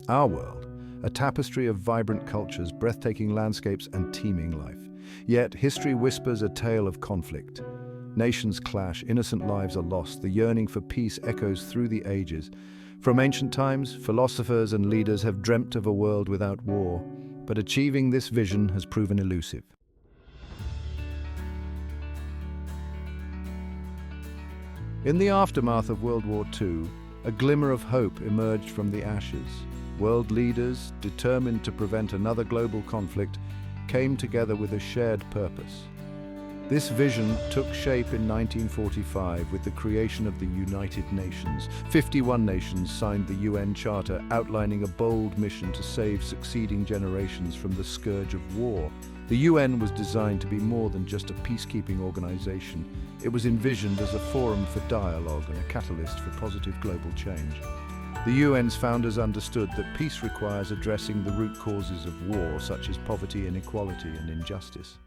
Our world, a tapestry of vibrant cultures, breathtaking landscapes, and teeming life. Yet, history whispers a tale of conflict. Nations clash, innocent lives are lost, the yearning for peace echoes through the ages. From ancient times, philosophers and leaders have dreamt of a world without war, but achieving this vision has proven elusive. In the aftermath of World War II, a glimmer of hope emerged from the ashes. World leaders, determined to prevent another global conflict, came together with a shared purpose. This vision took shape in 1945 with the creation of the United Nations. 51 nations signed the UN Charter outlining a bold mission to save succeeding generations from the scourge of war. The UN was designed to be more than just a peacekeeping organization. It was envisioned as a forum for dialogue and a catalyst for positive global change. The UN's founders understood that peace requires addressing the root causes of war, such as poverty, inequality, and injustice.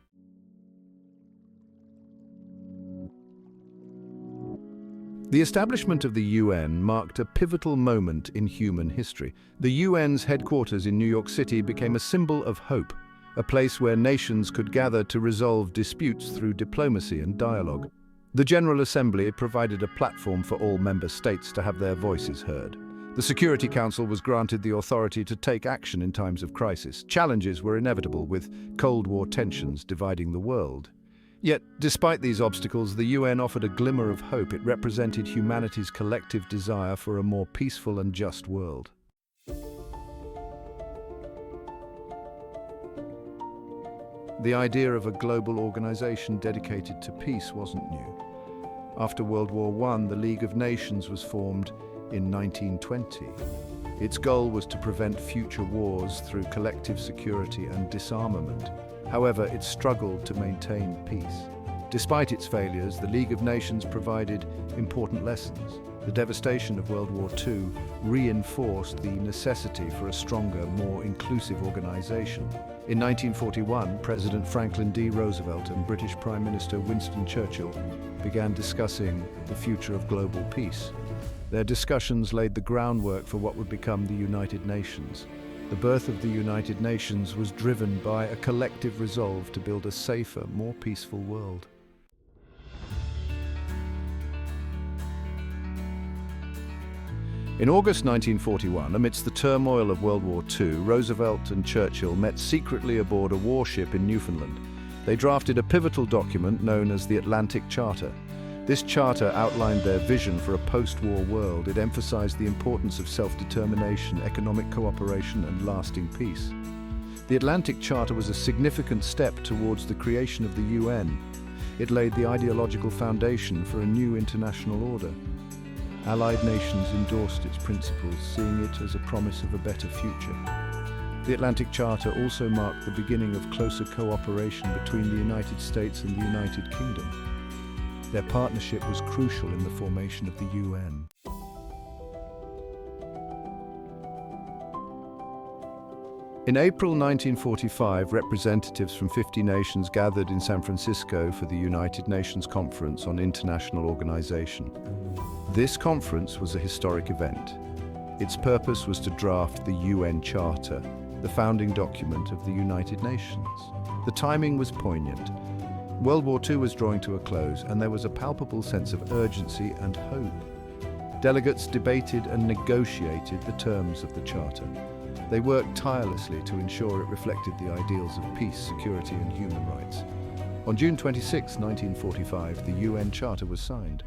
The establishment of the UN marked a pivotal moment in human history. The UN's headquarters in New York City became a symbol of hope, a place where nations could gather to resolve disputes through diplomacy and dialogue. The General Assembly provided a platform for all member states to have their voices heard. The Security Council was granted the authority to take action in times of crisis. Challenges were inevitable, with Cold War tensions dividing the world. Yet, despite these obstacles, the UN offered a glimmer of hope. It represented humanity's collective desire for a more peaceful and just world. The idea of a global organization dedicated to peace wasn't new. After World War I, the League of Nations was formed in 1920. Its goal was to prevent future wars through collective security and disarmament. However, it struggled to maintain peace. Despite its failures, the League of Nations provided important lessons. The devastation of World War II reinforced the necessity for a stronger, more inclusive organization. In 1941, President Franklin D. Roosevelt and British Prime Minister Winston Churchill began discussing the future of global peace. Their discussions laid the groundwork for what would become the United Nations. The birth of the United Nations was driven by a collective resolve to build a safer, more peaceful world. In August 1941, amidst the turmoil of World War II, Roosevelt and Churchill met secretly aboard a warship in Newfoundland. They drafted a pivotal document known as the Atlantic Charter. This charter outlined their vision for a post-war world. It emphasized the importance of self-determination, economic cooperation, and lasting peace. The Atlantic Charter was a significant step towards the creation of the UN. It laid the ideological foundation for a new international order. Allied nations endorsed its principles, seeing it as a promise of a better future. The Atlantic Charter also marked the beginning of closer cooperation between the United States and the United Kingdom. Their partnership was crucial in the formation of the UN. In April 1945, representatives from 50 nations gathered in San Francisco for the United Nations Conference on International Organization. This conference was a historic event. Its purpose was to draft the UN Charter, the founding document of the United Nations. The timing was poignant. World War II was drawing to a close, and there was a palpable sense of urgency and hope. Delegates debated and negotiated the terms of the Charter. They worked tirelessly to ensure it reflected the ideals of peace, security, and human rights. On June 26, 1945, the UN Charter was signed.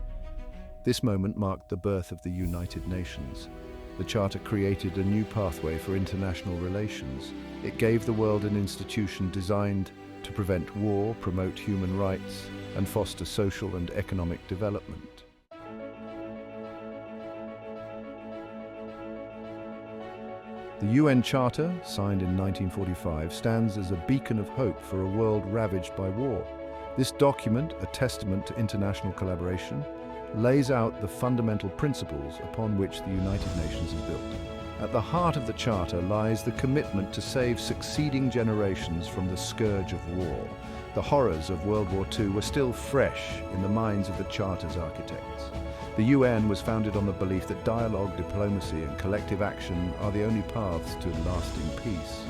This moment marked the birth of the United Nations. The Charter created a new pathway for international relations. It gave the world an institution designed to prevent war, promote human rights, and foster social and economic development. The UN Charter, signed in 1945, stands as a beacon of hope for a world ravaged by war. This document, a testament to international collaboration, lays out the fundamental principles upon which the United Nations is built. At the heart of the Charter lies the commitment to save succeeding generations from the scourge of war. The horrors of World War II were still fresh in the minds of the Charter's architects. The The UN was founded on the belief that dialogue, diplomacy, and collective action are the only paths to lasting peace.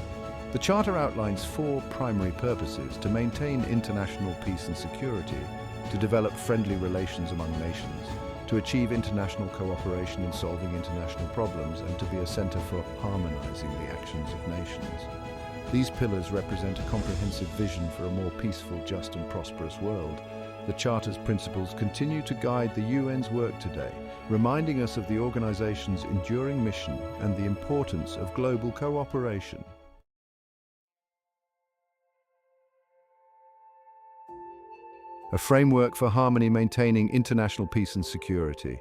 The Charter outlines four primary purposes: to maintain international peace and security, to develop friendly relations among nations, to achieve international cooperation in solving international problems, and to be a center for harmonizing the actions of nations. These pillars represent a comprehensive vision for a more peaceful, just, and prosperous world. The Charter's principles continue to guide the UN's work today, reminding us of the organization's enduring mission and the importance of global cooperation. A framework for harmony, maintaining international peace and security.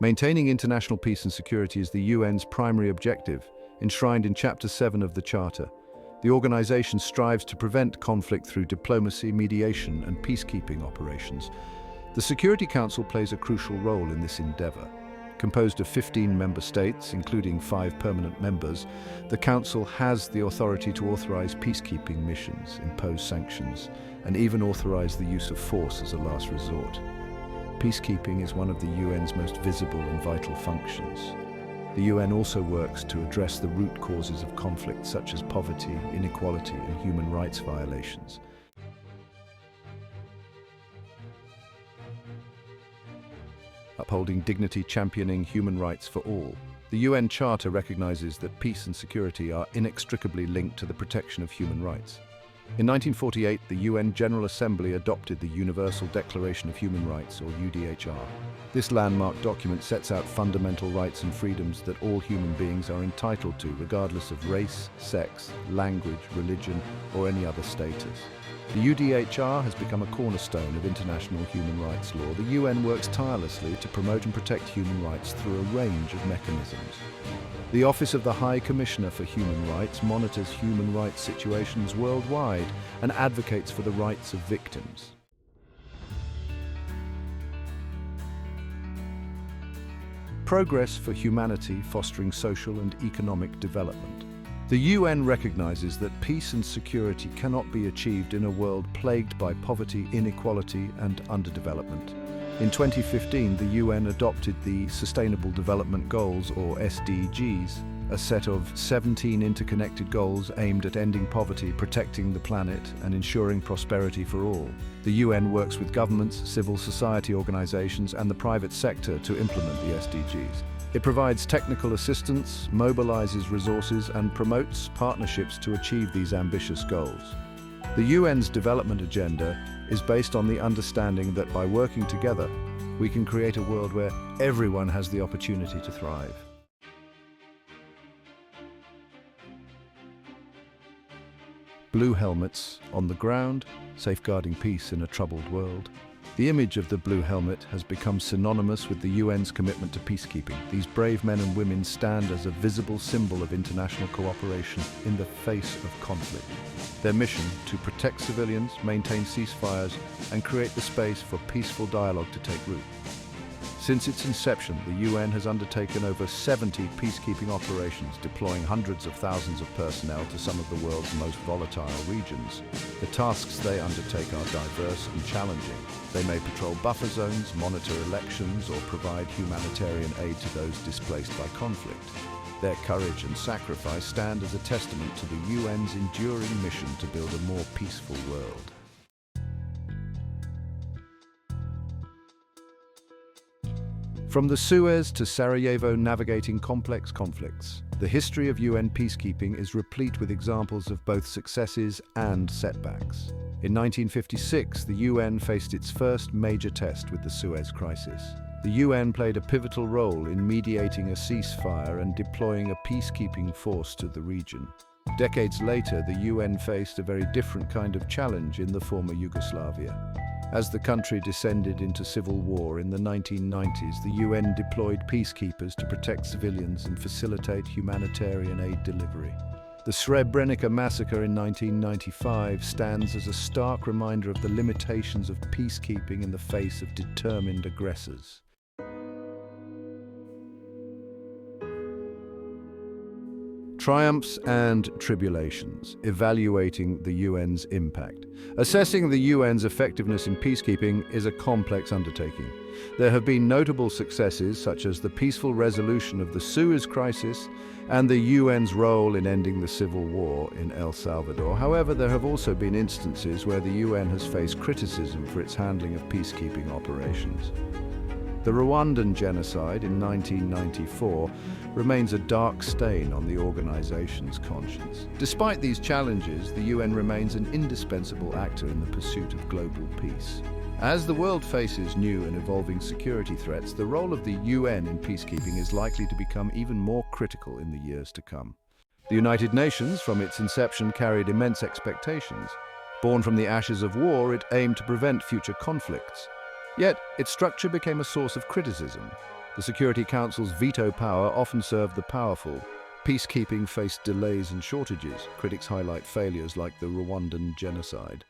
Maintaining international peace and security is the UN's primary objective, enshrined in Chapter 7 of the Charter. The organization strives to prevent conflict through diplomacy, mediation, and peacekeeping operations. The Security Council plays a crucial role in this endeavor. Composed of 15 member states, including 5 permanent members, the Council has the authority to authorize peacekeeping missions, impose sanctions, and even authorize the use of force as a last resort. Peacekeeping is one of the UN's most visible and vital functions. The UN also works to address the root causes of conflict, such as poverty, inequality, and human rights violations. Upholding dignity, championing human rights for all. The UN Charter recognizes that peace and security are inextricably linked to the protection of human rights. In 1948, the UN General Assembly adopted the Universal Declaration of Human Rights, or UDHR. This landmark document sets out fundamental rights and freedoms that all human beings are entitled to, regardless of race, sex, language, religion, or any other status. The UDHR has become a cornerstone of international human rights law. The UN works tirelessly to promote and protect human rights through a range of mechanisms. The Office of the High Commissioner for Human Rights monitors human rights situations worldwide and advocates for the rights of victims. Progress for humanity, fostering social and economic development. The UN recognizes that peace and security cannot be achieved in a world plagued by poverty, inequality, and underdevelopment. In 2015, the UN adopted the Sustainable Development Goals, or SDGs, a set of 17 interconnected goals aimed at ending poverty, protecting the planet, and ensuring prosperity for all. The UN works with governments, civil society organizations, and the private sector to implement the SDGs. It provides technical assistance, mobilizes resources, and promotes partnerships to achieve these ambitious goals. The UN's development agenda is based on the understanding that by working together, we can create a world where everyone has the opportunity to thrive. Blue helmets on the ground, safeguarding peace in a troubled world. The image of the blue helmet has become synonymous with the UN's commitment to peacekeeping. These brave men and women stand as a visible symbol of international cooperation in the face of conflict. Their mission: to protect civilians, maintain ceasefires, and create the space for peaceful dialogue to take root. Since its inception, the UN has undertaken over 70 peacekeeping operations, deploying hundreds of thousands of personnel to some of the world's most volatile regions. The tasks they undertake are diverse and challenging. They may patrol buffer zones, monitor elections, or provide humanitarian aid to those displaced by conflict. Their courage and sacrifice stand as a testament to the UN's enduring mission to build a more peaceful world. From the Suez to Sarajevo, navigating complex conflicts, the history of UN peacekeeping is replete with examples of both successes and setbacks. In 1956, the UN faced its first major test with the Suez Crisis. The UN played a pivotal role in mediating a ceasefire and deploying a peacekeeping force to the region. Decades later, the UN faced a very different kind of challenge in the former Yugoslavia. As the country descended into civil war in the 1990s, the UN deployed peacekeepers to protect civilians and facilitate humanitarian aid delivery. The Srebrenica massacre in 1995 stands as a stark reminder of the limitations of peacekeeping in the face of determined aggressors. Triumphs and tribulations, evaluating the UN's impact. Assessing the UN's effectiveness in peacekeeping is a complex undertaking. There have been notable successes such as the peaceful resolution of the Suez crisis and the UN's role in ending the civil war in El Salvador. However, there have also been instances where the UN has faced criticism for its handling of peacekeeping operations. The Rwandan genocide in 1994 remains a dark stain on the organization's conscience. Despite these challenges, the UN remains an indispensable actor in the pursuit of global peace. As the world faces new and evolving security threats, the role of the UN in peacekeeping is likely to become even more critical in the years to come. The United Nations, from its inception, carried immense expectations. Born from the ashes of war, it aimed to prevent future conflicts. Yet, its structure became a source of criticism. The Security Council's veto power often served the powerful. Peacekeeping faced delays and shortages. Critics highlight failures like the Rwandan genocide.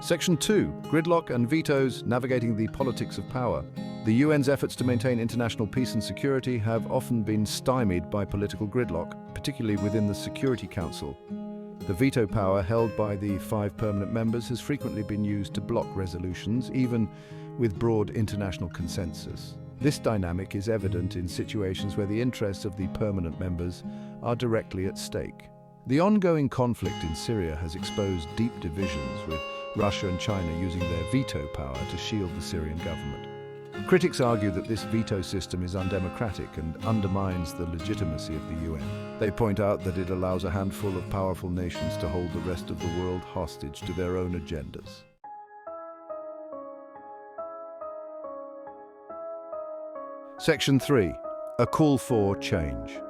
Section 2. Gridlock and vetoes, navigating the politics of power. The UN's efforts to maintain international peace and security have often been stymied by political gridlock, particularly within the Security Council. The veto power held by the 5 permanent members has frequently been used to block resolutions, even with broad international consensus. This dynamic is evident in situations where the interests of the permanent members are directly at stake. The ongoing conflict in Syria has exposed deep divisions, with Russia and China using their veto power to shield the Syrian government. Critics argue that this veto system is undemocratic and undermines the legitimacy of the UN. They point out that it allows a handful of powerful nations to hold the rest of the world hostage to their own agendas. Section 3. A call for change.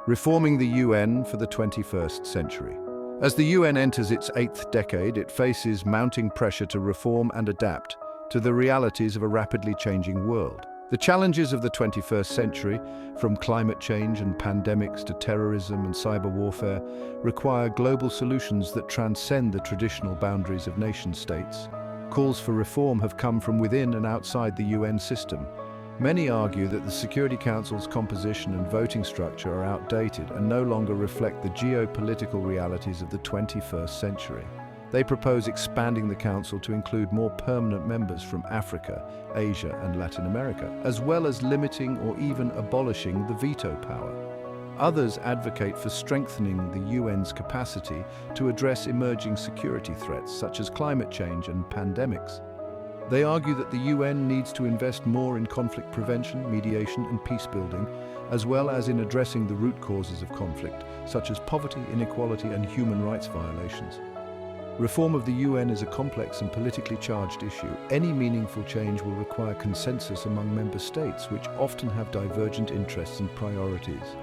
Reforming the UN for the 21st century. As the UN enters its 8th decade, it faces mounting pressure to reform and adapt to the realities of a rapidly changing world. The challenges of the 21st century, from climate change and pandemics to terrorism and cyber warfare, require global solutions that transcend the traditional boundaries of nation-states. Calls for reform have come from within and outside the UN system. Many argue that the Security Council's composition and voting structure are outdated and no longer reflect the geopolitical realities of the 21st century. They propose expanding the Council to include more permanent members from Africa, Asia, and Latin America, as well as limiting or even abolishing the veto power. Others advocate for strengthening the UN's capacity to address emerging security threats such as climate change and pandemics. They argue that the UN needs to invest more in conflict prevention, mediation, and peace building, as well as in addressing the root causes of conflict, such as poverty, inequality, and human rights violations. Reform of the UN is a complex and politically charged issue. Any meaningful change will require consensus among member states, which often have divergent interests and priorities.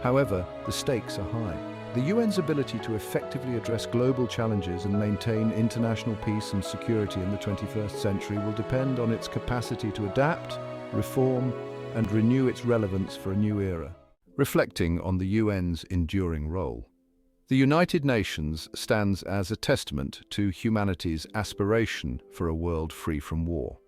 However, the stakes are high. The UN's ability to effectively address global challenges and maintain international peace and security in the 21st century will depend on its capacity to adapt, reform, and renew its relevance for a new era. Reflecting on the UN's enduring role. The United Nations stands as a testament to humanity's aspiration for a world free from war.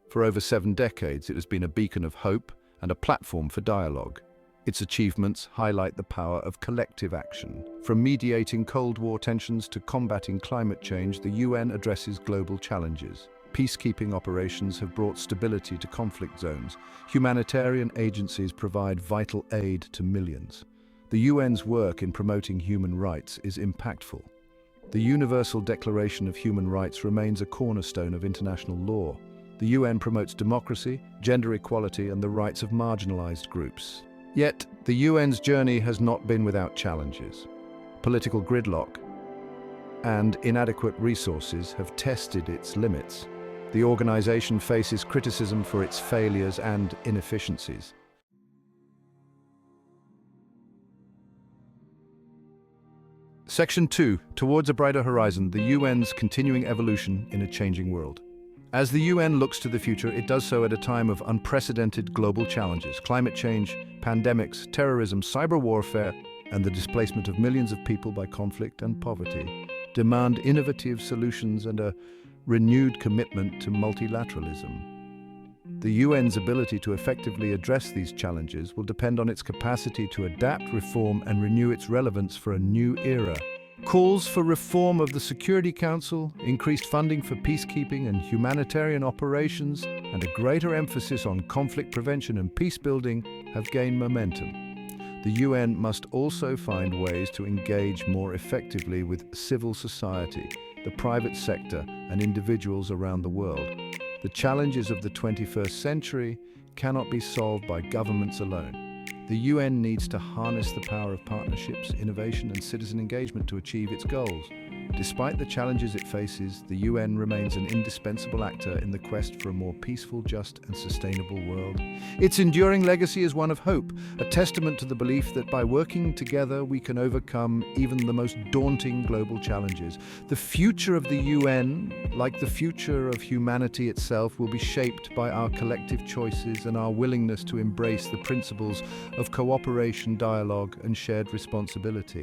For over 7 decades, it has been a beacon of hope and a platform for dialogue. Its achievements highlight the power of collective action. From mediating Cold War tensions to combating climate change, the UN addresses global challenges. Peacekeeping operations have brought stability to conflict zones. Humanitarian agencies provide vital aid to millions. The UN's work in promoting human rights is impactful. The Universal Declaration of Human Rights remains a cornerstone of international law. The UN promotes democracy, gender equality, and the rights of marginalized groups. Yet, the UN's journey has not been without challenges. Political gridlock and inadequate resources have tested its limits. The organization faces criticism for its failures and inefficiencies. Section 2. Towards a Brighter Horizon, the UN's continuing evolution in a changing world. As the UN looks to the future, it does so at a time of unprecedented global challenges. Climate change, pandemics, terrorism, cyber warfare, and the displacement of millions of people by conflict and poverty demand innovative solutions and a renewed commitment to multilateralism. The UN's ability to effectively address these challenges will depend on its capacity to adapt, reform, and renew its relevance for a new era. Calls for reform of the Security Council, increased funding for peacekeeping and humanitarian operations, and a greater emphasis on conflict prevention and peace building have gained momentum. The UN must also find ways to engage more effectively with civil society, the private sector, and individuals around the world. The challenges of the 21st century cannot be solved by governments alone. The UN needs to harness the power of partnerships, innovation, and citizen engagement to achieve its goals. Despite the challenges it faces, the UN remains an indispensable actor in the quest for a more peaceful, just, and sustainable world. Its enduring legacy is one of hope, a testament to the belief that by working together we can overcome even the most daunting global challenges. The future of the UN, like the future of humanity itself, will be shaped by our collective choices and our willingness to embrace the principles of cooperation, dialogue, and shared responsibility.